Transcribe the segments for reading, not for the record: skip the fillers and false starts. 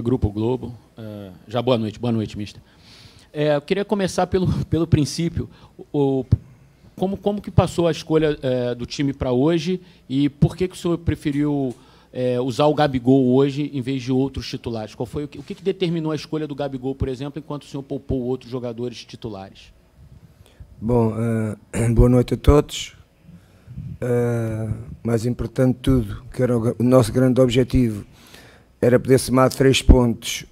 Grupo Globo. Já boa noite, mister. Eu queria começar pelo princípio. Como que passou a escolha do time para hoje e por que o senhor preferiu usar o Gabigol hoje em vez de outros titulares? O que determinou a escolha do Gabigol, por exemplo, enquanto o senhor poupou outros jogadores titulares? Bom, boa noite a todos. Mais importante de tudo, que era o nosso grande objetivo, era poder somar 3 pontos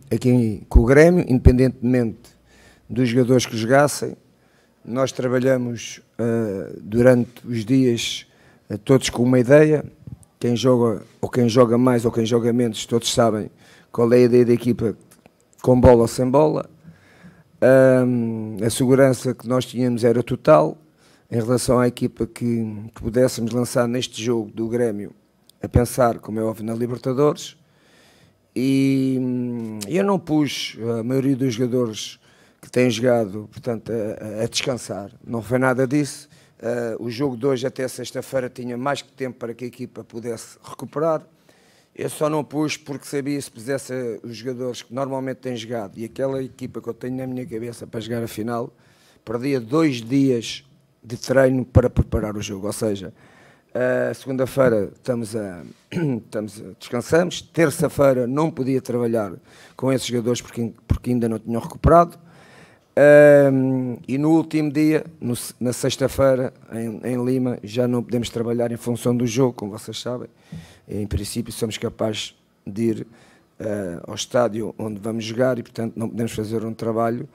aqui com o Grêmio, independentemente dos jogadores que jogassem. Nós trabalhamos durante os dias todos com uma ideia. Quem joga mais ou quem joga menos, todos sabem qual é a ideia da equipa, com bola ou sem bola. A segurança que nós tínhamos era total em relação à equipa que pudéssemos lançar neste jogo do Grêmio, a pensar, como é óbvio, na Libertadores. E eu não pus a maioria dos jogadores que têm jogado, portanto, a descansar. Não foi nada disso. O jogo de hoje até sexta-feira tinha mais que tempo para que a equipa pudesse recuperar. Eu só não pus porque sabia, se pusesse os jogadores que normalmente têm jogado e aquela equipa que eu tenho na minha cabeça para jogar a final, perdia 2 dias de treino para preparar o jogo. Ou seja, segunda-feira descansamos, terça-feira não podia trabalhar com esses jogadores porque ainda não tinham recuperado. E no último dia, na sexta-feira, em Lima, já não podemos trabalhar em função do jogo, como vocês sabem. Em princípio, somos capazes de ir ao estádio onde vamos jogar e, portanto, não podemos fazer um trabalho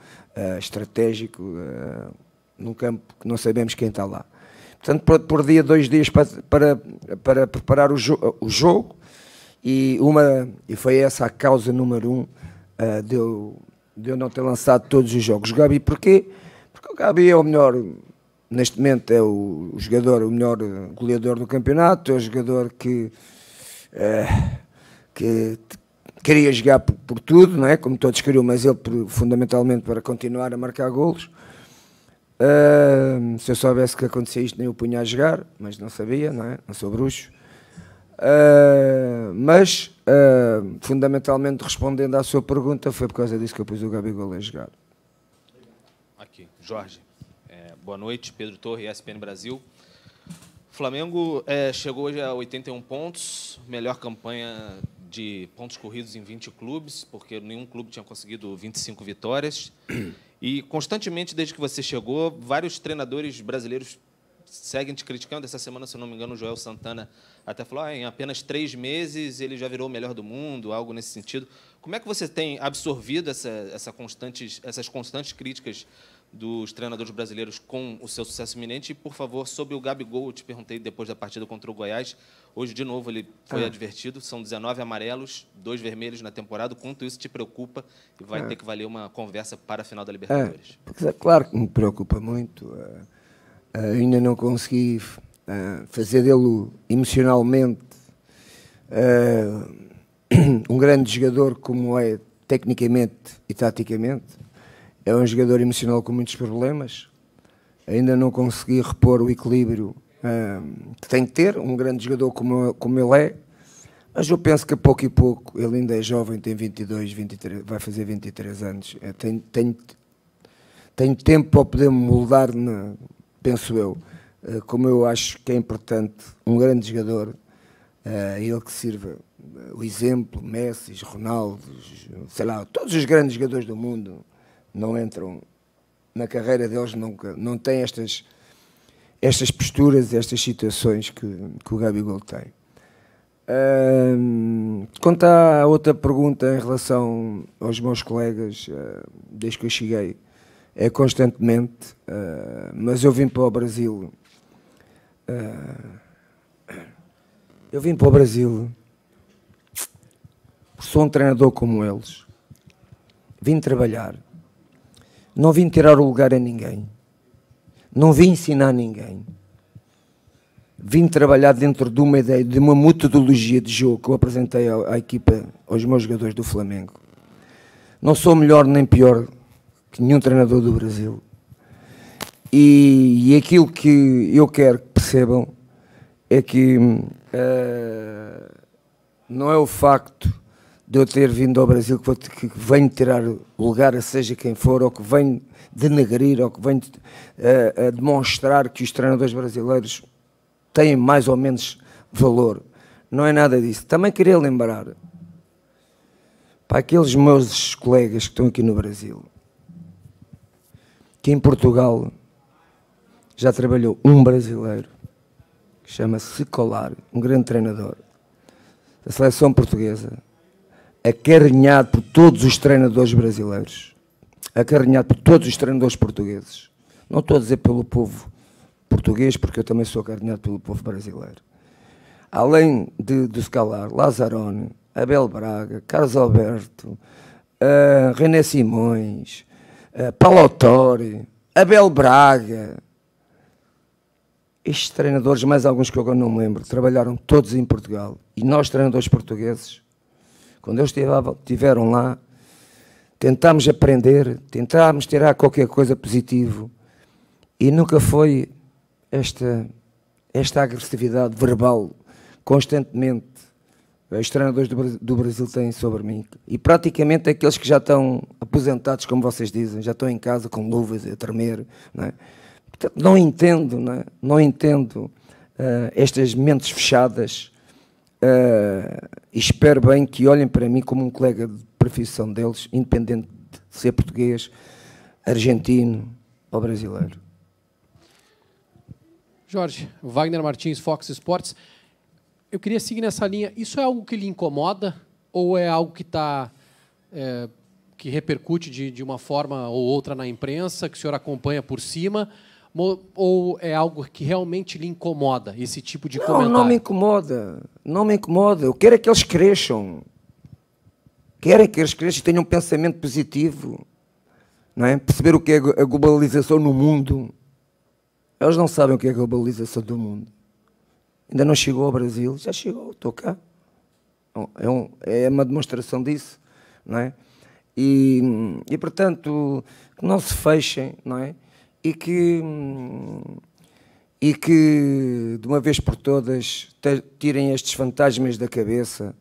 estratégico num campo que não sabemos quem está lá. Portanto, por dia, 2 dias para preparar o jogo e foi essa a causa número 1 de eu não ter lançado todos os jogos. O Gabi, porquê? Porque o Gabi é o melhor, neste momento é o jogador, o melhor goleador do campeonato, é o jogador que queria jogar por tudo, não é? Como todos queriam, mas ele fundamentalmente para continuar a marcar golos. Se eu soubesse que acontecia isto, nem o punha a jogar, mas não sabia, não é? Não sou bruxo. Mas fundamentalmente, respondendo à sua pergunta, foi por causa disso que eu pus o Gabigol a jogar. Aqui, Jorge. Boa noite, Pedro Torre, ESPN Brasil. O Flamengo chegou hoje a 81 pontos, melhor campanha de pontos corridos em 20 clubes, porque nenhum clube tinha conseguido 25 vitórias. E, constantemente, desde que você chegou, vários treinadores brasileiros seguem te criticando. Essa semana, se eu não me engano, o Joel Santana até falou em apenas 3 meses ele já virou o melhor do mundo, algo nesse sentido. Como é que você tem absorvido essas constantes críticas dos treinadores brasileiros com o seu sucesso iminente? E, por favor, sobre o Gabigol, eu te perguntei depois da partida contra o Goiás. Hoje, de novo, ele foi advertido. São 19 amarelos, 2 vermelhos na temporada. Quanto isso te preocupa e vai ter que valer uma conversa para a final da Libertadores? Claro que me preocupa muito. Ainda não consegui fazer dele emocionalmente um grande jogador como é tecnicamente e taticamente. É um jogador emocional com muitos problemas. Ainda não consegui repor o equilíbrio que tem que ter um grande jogador como ele é. Mas eu penso que a pouco e pouco, ele ainda é jovem, tem 22, 23, vai fazer 23 anos. Tenho tempo para poder moldar, penso eu. Como eu acho que é importante um grande jogador, ele que sirva o exemplo, Messi, Ronaldo, sei lá, todos os grandes jogadores do mundo não entram na carreira deles, não têm estas posturas, estas situações que o Gabigol tem. Quanto à outra pergunta em relação aos meus colegas, desde que eu cheguei, é constantemente, mas eu vim para o Brasil. Sou um treinador como eles. Vim trabalhar. Não vim tirar o lugar a ninguém. Não vim ensinar ninguém. Vim trabalhar dentro de uma ideia, de uma metodologia de jogo que eu apresentei à equipa, aos meus jogadores do Flamengo. Não sou melhor nem pior que nenhum treinador do Brasil. E aquilo que eu quero que percebam é que não é o facto de eu ter vindo ao Brasil, que venho tirar o lugar a seja quem for, ou que venho denegrir, ou que venho a demonstrar que os treinadores brasileiros têm mais ou menos valor. Não é nada disso. Também queria lembrar para aqueles meus colegas que estão aqui no Brasil, que em Portugal já trabalhou um brasileiro, que chama-se Colar, um grande treinador da seleção portuguesa, acarinhado por todos os treinadores brasileiros, acarinhado por todos os treinadores portugueses. Não estou a dizer pelo povo português, porque eu também sou acarinhado pelo povo brasileiro. Além de Scalar, Lazzaroni, Abel Braga, Carlos Alberto, René Simões, Paulo Autori, Abel Braga, estes treinadores, mais alguns que eu agora não me lembro, trabalharam todos em Portugal. E nós, treinadores portugueses, quando eles estiveram lá, tentámos aprender, tentámos tirar qualquer coisa positivo, e nunca foi esta agressividade verbal constantemente os treinadores do Brasil têm sobre mim. E praticamente aqueles que já estão aposentados, como vocês dizem, já estão em casa com luvas a tremer, não é? Portanto, não entendo, não é? Não entendo estas mentes fechadas, e espero bem que olhem para mim como um colega de profissão deles, independente de ser português, argentino ou brasileiro. Jorge, Wagner Martins, Fox Sports. Eu queria seguir nessa linha. Isso é algo que lhe incomoda ou é algo que que repercute de uma forma ou outra na imprensa, que o senhor acompanha por cima, ou é algo que realmente lhe incomoda, esse tipo de comentário? Não me incomoda. Não me incomoda. Eu quero é que eles cresçam. Quero é que eles cresçam e tenham um pensamento positivo. Não é? Perceber o que é a globalização no mundo. Eles não sabem o que é a globalização do mundo. Ainda não chegou ao Brasil. Já chegou, estou cá. É uma demonstração disso. Não é? E portanto, que não se fechem, não é? E que de uma vez por todas tirem estes fantasmas da cabeça,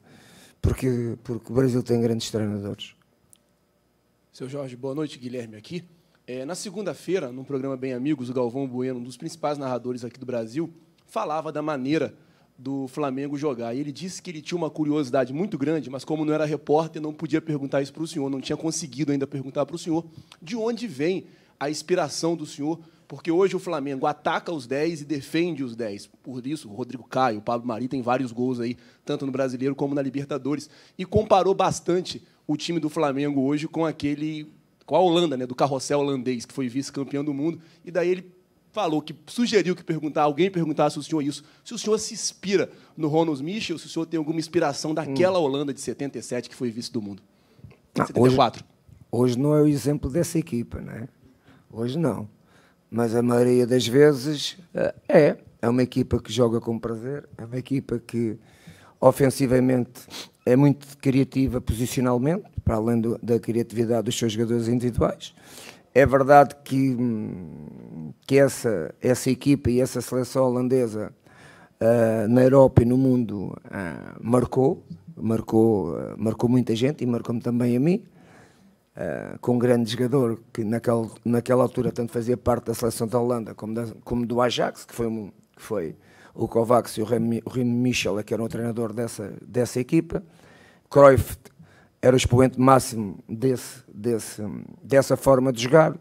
porque o Brasil tem grandes treinadores. Seu Jorge, boa noite, Guilherme aqui. Na segunda-feira, num programa Bem Amigos, o Galvão Bueno, um dos principais narradores aqui do Brasil, falava da maneira do Flamengo jogar. E ele disse que ele tinha uma curiosidade muito grande, mas como não era repórter, não podia perguntar isso para o senhor, não tinha conseguido ainda perguntar para o senhor de onde vem a inspiração do senhor, porque hoje o Flamengo ataca os 10 e defende os 10. Por isso, o Rodrigo Caio, o Pablo Mari tem vários gols aí, tanto no Brasileiro como na Libertadores, e comparou bastante o time do Flamengo hoje com a Holanda, né, do carrossel holandês, que foi vice-campeão do mundo, e daí ele falou que sugeriu que alguém perguntasse ao senhor isso, se o senhor se inspira no Ronald Michel, se o senhor tem alguma inspiração daquela Holanda de 77 que foi vice do mundo. 74. Hoje não é o exemplo dessa equipa, não é? Hoje não, mas a maioria das vezes é uma equipa que joga com prazer, é uma equipa que ofensivamente é muito criativa posicionalmente, para além da criatividade dos seus jogadores individuais. É verdade que essa equipa e essa seleção holandesa na Europa e no mundo marcou muita gente e marcou-me também a mim. Com um grande jogador que naquela altura tanto fazia parte da seleção da Holanda como do Ajax, que foi o Kovacs e o Remy Michel, que era o treinador dessa equipa. Cruyff era o expoente máximo dessa forma de jogar.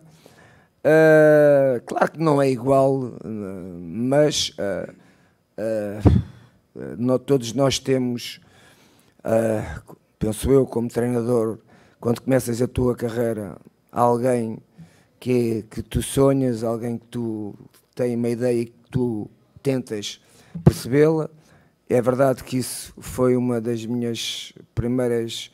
Claro que não é igual, mas todos nós temos, penso eu, como treinador, quando começas a tua carreira, alguém que tu sonhas, alguém que tu tem uma ideia e que tu tentas percebê-la. É verdade que isso foi uma das minhas primeiras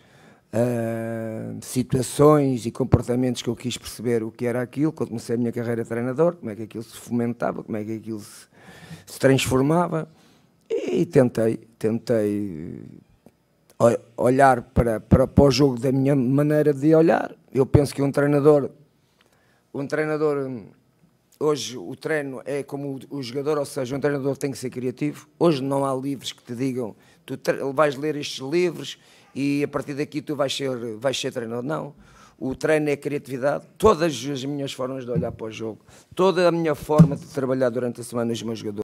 situações e comportamentos que eu quis perceber o que era aquilo, quando comecei a minha carreira de treinador, como é que aquilo se fomentava, como é que aquilo se transformava, e tentei olhar para o jogo da minha maneira de olhar. Eu penso que um treinador, hoje o treino é como o jogador, ou seja, um treinador tem que ser criativo. Hoje não há livros que te digam, tu vais ler estes livros e a partir daqui tu vais ser treinador. Não. O treino é criatividade, todas as minhas formas de olhar para o jogo, toda a minha forma de trabalhar durante a semana os meus jogadores.